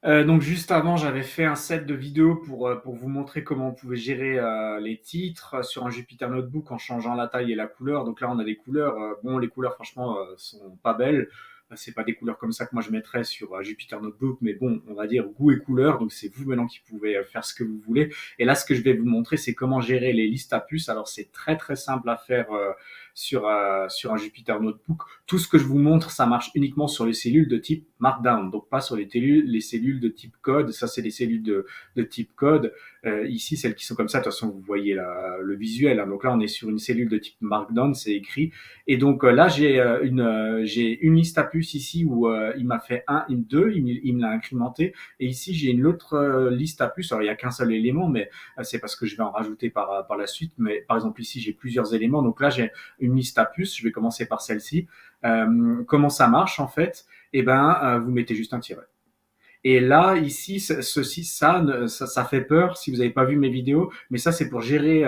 Donc juste avant, j'avais fait un set de vidéos pour vous montrer comment on pouvait gérer les titres sur un Jupyter Notebook en changeant la taille et la couleur. Donc là, on a les couleurs. Bon, les couleurs, franchement, sont pas belles. C'est pas des couleurs comme ça que moi je mettrais sur Jupyter Notebook, mais bon, on va dire goût et couleur. Donc c'est vous maintenant qui pouvez faire ce que vous voulez. Et là, ce que je vais vous montrer, c'est comment gérer les listes à puces. Alors c'est très très simple à faire sur un Jupyter Notebook. Tout ce que je vous montre, ça marche uniquement sur les cellules de type Markdown, donc pas sur les cellules de type code. Ça, c'est les cellules de type code. Ici, celles qui sont comme ça, de toute façon, vous voyez le visuel. Hein. Donc là, on est sur une cellule de type Markdown, c'est écrit. Et donc là, j'ai une liste à puces ici où il m'a fait une 2, il me l'a incrémenté. Et ici, j'ai une autre liste à puces. Alors, il n'y a qu'un seul élément, mais c'est parce que je vais en rajouter par la suite. Mais par exemple, ici, j'ai plusieurs éléments. Donc là, j'ai une liste à puces. Je vais commencer par celle-ci. Comment ça marche en fait? Eh ben, vous mettez juste un tiret. Et là, ici, ça fait peur si vous n'avez pas vu mes vidéos, mais ça, c'est pour gérer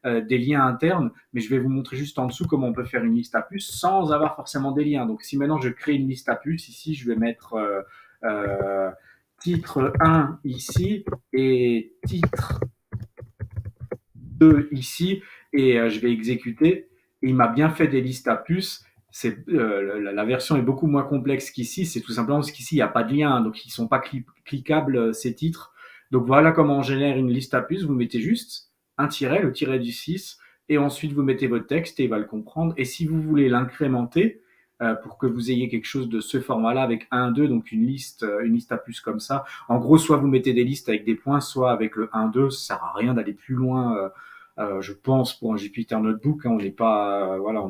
des liens internes. Mais je vais vous montrer juste en dessous comment on peut faire une liste à puces sans avoir forcément des liens. Donc, si maintenant je crée une liste à puces, ici, je vais mettre euh, titre 1 ici et titre 2 ici, et je vais exécuter. Et il m'a bien fait des listes à puces. La version est beaucoup moins complexe qu'ici. C'est tout simplement parce qu'ici, il n'y a pas de lien. Donc, ils ne sont pas cliquables, ces titres. Donc, voilà comment on génère une liste à puces. Vous mettez juste un tiret, le tiret du 6, et ensuite, vous mettez votre texte et il va le comprendre. Et si vous voulez l'incrémenter, pour que vous ayez quelque chose de ce format-là avec 1, 2, donc une liste à puces comme ça. En gros, soit vous mettez des listes avec des points, soit avec le 1, 2. Ça sert à rien d'aller plus loin. Je pense pour un Jupyter Notebook, hein, on n'est pas, voilà,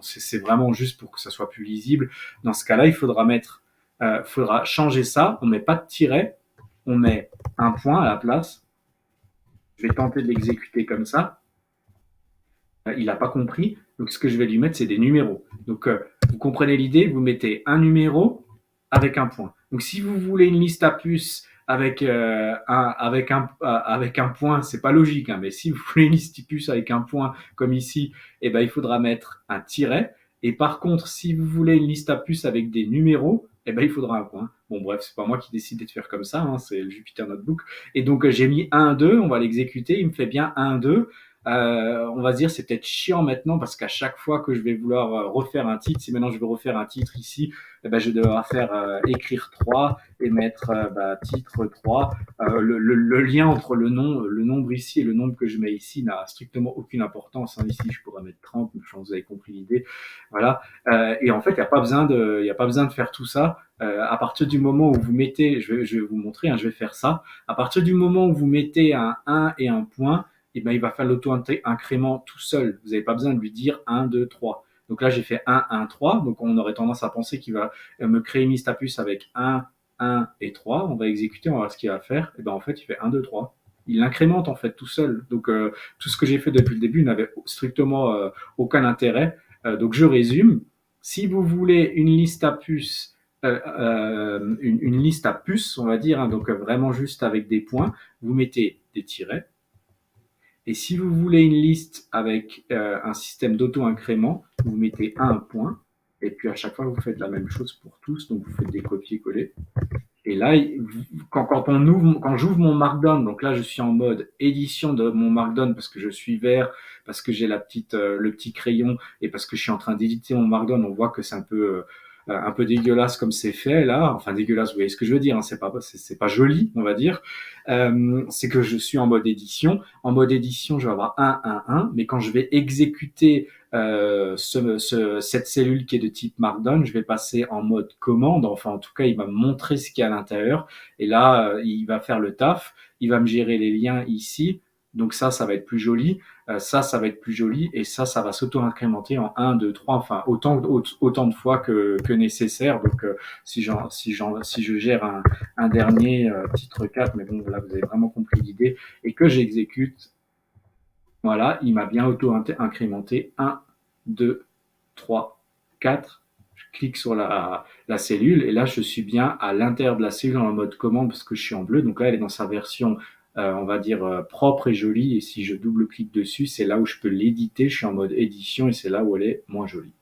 c'est vraiment juste pour que ça soit plus lisible. Dans ce cas-là, faudra changer ça. On met pas de tiret, on met un point à la place. Je vais tenter de l'exécuter comme ça. Il n'a pas compris. Donc, ce que je vais lui mettre, c'est des numéros. Donc, vous comprenez l'idée, vous mettez un numéro avec un point. Donc, si vous voulez une liste à puces avec un point, c'est pas logique, hein, mais si vous voulez une liste à puces avec un point, comme ici, eh ben, il faudra mettre un tiret. Et par contre, si vous voulez une liste à puces avec des numéros, eh ben, il faudra un point. Bon, bref, c'est pas moi qui décide de faire comme ça, hein, c'est le Jupyter Notebook. Et donc, j'ai mis 1, 2, on va l'exécuter, il me fait bien 1, 2. On va se dire c'est peut-être chiant maintenant parce qu'à chaque fois que je vais vouloir refaire un titre, si maintenant je veux refaire un titre ici, eh ben, je vais devoir faire écrire 3 et mettre titre 3. Le lien entre le nombre ici et le nombre que je mets ici n'a strictement aucune importance. Hein. Ici, je pourrais mettre 30, je pense que vous avez compris l'idée. Voilà. Et en fait, il n'y a pas besoin de faire tout ça. À partir du moment où vous mettez, je vais vous montrer, hein, je vais faire ça. À partir du moment où vous mettez un 1 et un point, et ben, il va faire l'auto-incrément tout seul. Vous n'avez pas besoin de lui dire 1, 2, 3. Donc là, j'ai fait 1, 1, 3. Donc on aurait tendance à penser qu'il va me créer une liste à puces avec 1, 1 et 3. On va exécuter, on va voir ce qu'il va faire. Et ben en fait, il fait 1, 2, 3. Il l'incrémente en fait tout seul. Donc tout ce que j'ai fait depuis le début n'avait strictement aucun intérêt. Donc je résume. Si vous voulez une liste à puces, une liste à puces, on va dire, hein, donc vraiment juste avec des points, vous mettez des tirets. Et si vous voulez une liste avec un système d'auto-incrément, vous mettez un point. Et puis à chaque fois, vous faites la même chose pour tous. Donc vous faites des copier-coller. Et là, quand j'ouvre mon Markdown, donc là, je suis en mode édition de mon Markdown parce que je suis vert, parce que j'ai le petit crayon et parce que je suis en train d'éditer mon Markdown, on voit que c'est un peu dégueulasse comme c'est fait là. Enfin, dégueulasse, vous voyez ce que je veux dire, hein, c'est pas joli, on va dire. C'est que je suis en mode édition. En mode édition, je vais avoir 1, mais quand je vais exécuter cette cellule qui est de type Markdown, je vais passer en mode commande. Enfin, en tout cas, il va me montrer ce qu'il y a à l'intérieur. Et là, il va faire le taf. Il va me gérer les liens ici. Donc ça va être plus joli. Ça va être plus joli. Et ça va s'auto-incrémenter en 1, 2, 3. Enfin, autant de fois que nécessaire. Donc, si je gère un dernier titre 4, mais bon, là, vous avez vraiment compris l'idée, et que j'exécute, voilà, il m'a bien auto-incrémenté 1, 2, 3, 4. Je clique sur la cellule et là, je suis bien à l'intérieur de la cellule en mode commande parce que je suis en bleu. Donc là, elle est dans sa version, on va dire, propre et jolie. Et si je double-clique dessus, c'est là où je peux l'éditer. Je suis en mode édition et c'est là où elle est moins jolie.